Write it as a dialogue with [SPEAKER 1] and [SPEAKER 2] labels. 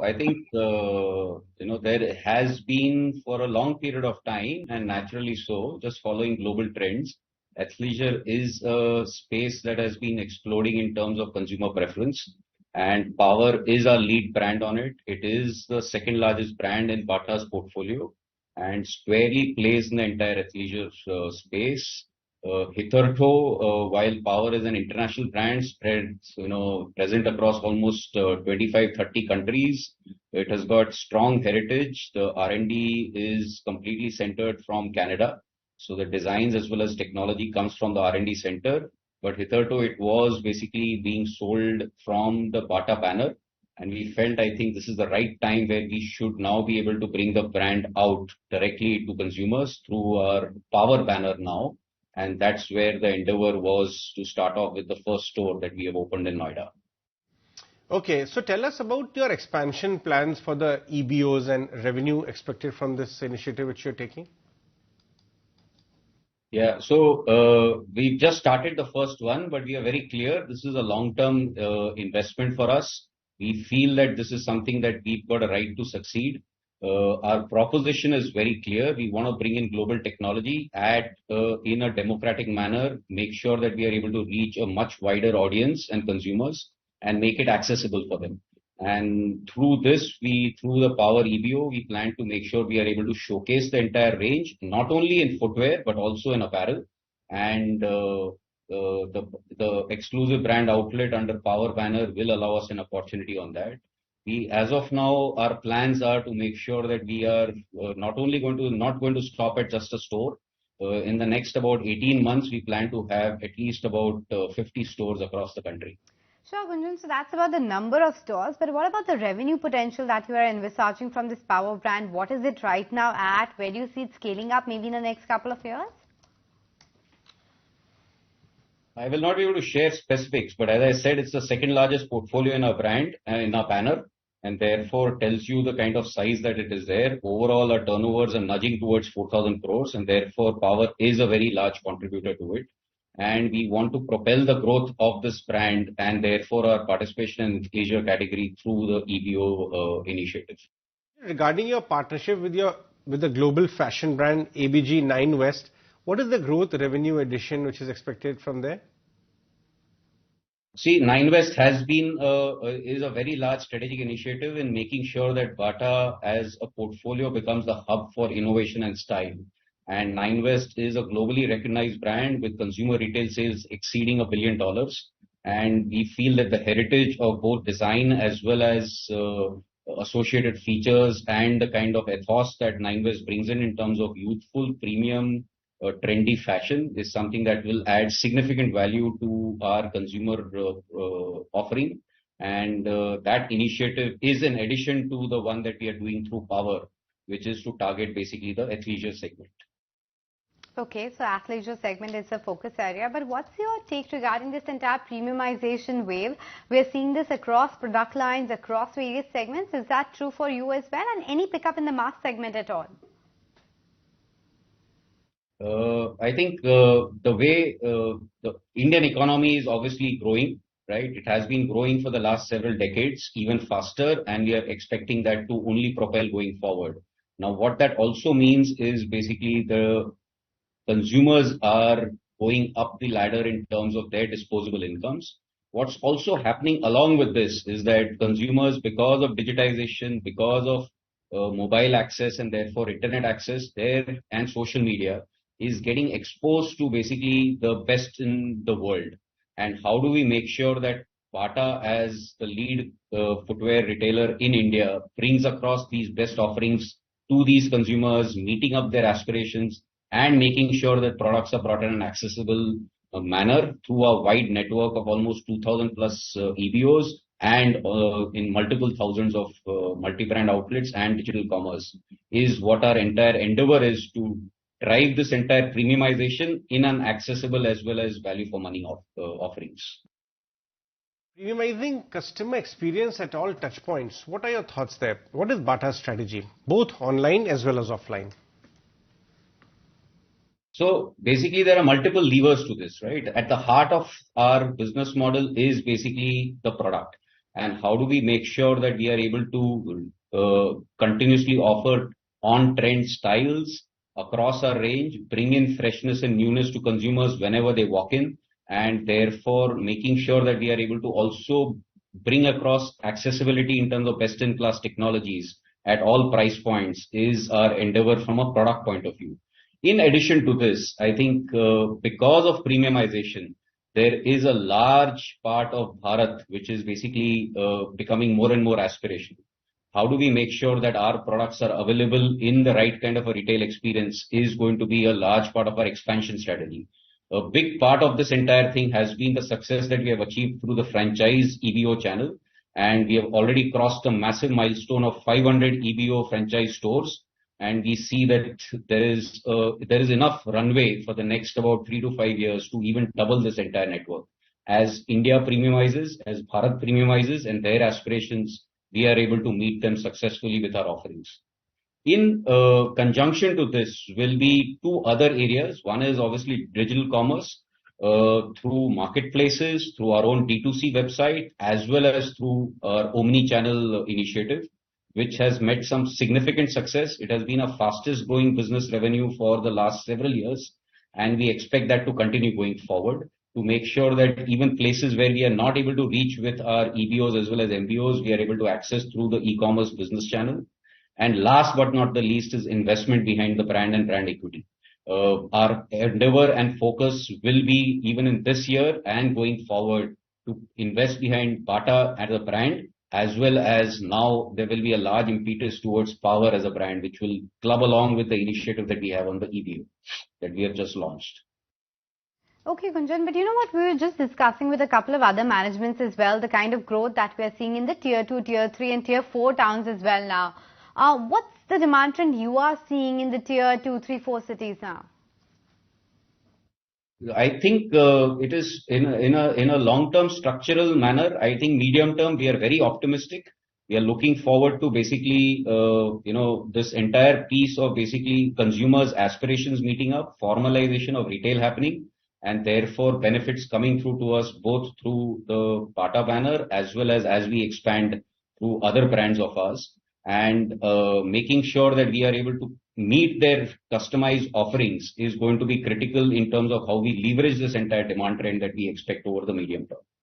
[SPEAKER 1] I think there has been for a long period of time, and naturally so, just following global trends. Athleisure is a space that has been exploding in terms of consumer preference, and Power is our lead brand on it. It is the second largest brand in Bata's portfolio, and squarely plays in the entire athleisure space. Hitherto, while Power is an international brand spread, present across almost 25, 30 countries, it has got strong heritage. The R&D is completely centered from Canada. So the designs as well as technology comes from the R&D center. But hitherto, it was basically being sold from the Bata banner. And we felt, I think this is the right time where we should now be able to bring the brand out directly to consumers through our Power banner now, and that's where the endeavor was to start off with the first store that we have opened in Noida.
[SPEAKER 2] Okay, so tell us about your expansion plans for the EBOs and revenue expected from this initiative which you're taking.
[SPEAKER 1] Yeah, so we've just started the first one, but we are very clear this is a long-term investment for us. We feel that this is something that we've got a right to succeed. Our proposition is very clear. We want to bring in global technology in a democratic manner, make sure that we are able to reach a much wider audience and consumers and make it accessible for them. And through the Power EBO, we plan to make sure we are able to showcase the entire range, not only in footwear, but also in apparel. And the exclusive brand outlet under Power banner will allow us an opportunity on that. As of now, our plans are to make sure that we are not going to stop at just a store. In the next about 18 months, we plan to have at least about 50 stores across the country.
[SPEAKER 3] Sure, Gunjan, so that's about the number of stores, but what about the revenue potential that you are envisaging from this Power brand? What is it right now at? Where do you see it scaling up maybe in the next couple of years?
[SPEAKER 1] I will not be able to share specifics, but as I said, it's the second largest portfolio in our brand, in our banner, and therefore tells you the kind of size that it is there. Overall, our turnovers are nudging towards 4,000 crores, and therefore Power is a very large contributor to it. And we want to propel the growth of this brand and therefore our participation in the athleisure category through the EBO initiative.
[SPEAKER 2] Regarding your partnership with the global fashion brand ABG 9 West, what is the growth revenue addition which is expected from there?
[SPEAKER 1] See, 9 West is a very large strategic initiative in making sure that Bata as a portfolio becomes the hub for innovation and style. And 9 West is a globally recognized brand with consumer retail sales exceeding $1 billion. And we feel that the heritage of both design as well as associated features and the kind of ethos that 9 West brings in terms of youthful, premium, trendy fashion is something that will add significant value to our consumer offering. And that initiative is in addition to the one that we are doing through Power, which is to target basically the athleisure segment.
[SPEAKER 3] Okay, so athleisure segment is a focus area, but what's your take regarding this entire premiumization wave? We're seeing this across product lines, across various segments. Is that true for you as well? And any pickup in the mass segment at all?
[SPEAKER 1] I think the way the Indian economy is obviously growing, right? It has been growing for the last several decades, even faster, and we are expecting that to only propel going forward. Now, what that also means is basically the consumers are going up the ladder in terms of their disposable incomes. What's also happening along with this is that consumers, because of digitization, because of mobile access and therefore internet access and social media, is getting exposed to basically the best in the world. And how do we make sure that Bata, as the lead footwear retailer in India, brings across these best offerings to these consumers, meeting up their aspirations, and making sure that products are brought in an accessible manner through a wide network of almost 2,000 plus EBOs and in multiple thousands of multi-brand outlets and digital commerce is what our entire endeavor is to drive this entire premiumization in an accessible as well as value for money offerings.
[SPEAKER 2] Premiumizing customer experience at all touch points. What are your thoughts there? What is Bata's strategy, both online as well as offline?
[SPEAKER 1] So basically, there are multiple levers to this, right? At the heart of our business model is basically the product. and how do we make sure that we are able to continuously offer on-trend styles across our range, bring in freshness and newness to consumers whenever they walk in, and therefore making sure that we are able to also bring across accessibility in terms of best-in-class technologies at all price points is our endeavor from a product point of view. In addition to this, I think because of premiumization, there is a large part of Bharat which is basically becoming more and more aspirational. How do we make sure that our products are available in the right kind of a retail experience is going to be a large part of our expansion strategy. A big part of this entire thing has been the success that we have achieved through the franchise EBO channel, and we have already crossed a massive milestone of 500 EBO franchise stores, and we see that there is enough runway for the next about 3 to 5 years to even double this entire network. As India premiumizes, as Bharat premiumizes, and their aspirations, we are able to meet them successfully with our offerings. In conjunction to this will be two other areas. One is obviously digital commerce through marketplaces, through our own D2C website, as well as through our omni-channel initiative, which has met some significant success. It has been our fastest growing business revenue for the last several years, and we expect that to continue going forward, to make sure that even places where we are not able to reach with our EBOs as well as MBOs, we are able to access through the e-commerce business channel. And last but not the least is investment behind the brand and brand equity. Our endeavor and focus will be, even in this year and going forward, to invest behind Bata as a brand, as well as now there will be a large impetus towards Power as a brand, which will club along with the initiative that we have on the EBO that we have just launched.
[SPEAKER 3] Okay, Gunjan, but you know what, we were just discussing with a couple of other managements as well, the kind of growth that we are seeing in the tier 2, tier 3 and tier 4 towns as well now. What's the demand trend you are seeing in the tier 2, 3, 4 cities now?
[SPEAKER 1] I think it is in a long-term structural manner. I think medium term we are very optimistic. We are looking forward to basically this entire piece of basically consumers' aspirations meeting up, formalization of retail happening, and therefore benefits coming through to us both through the Bata banner as well as we expand through other brands of ours, and making sure that we are able to meet their customized offerings is going to be critical in terms of how we leverage this entire demand trend that we expect over the medium term.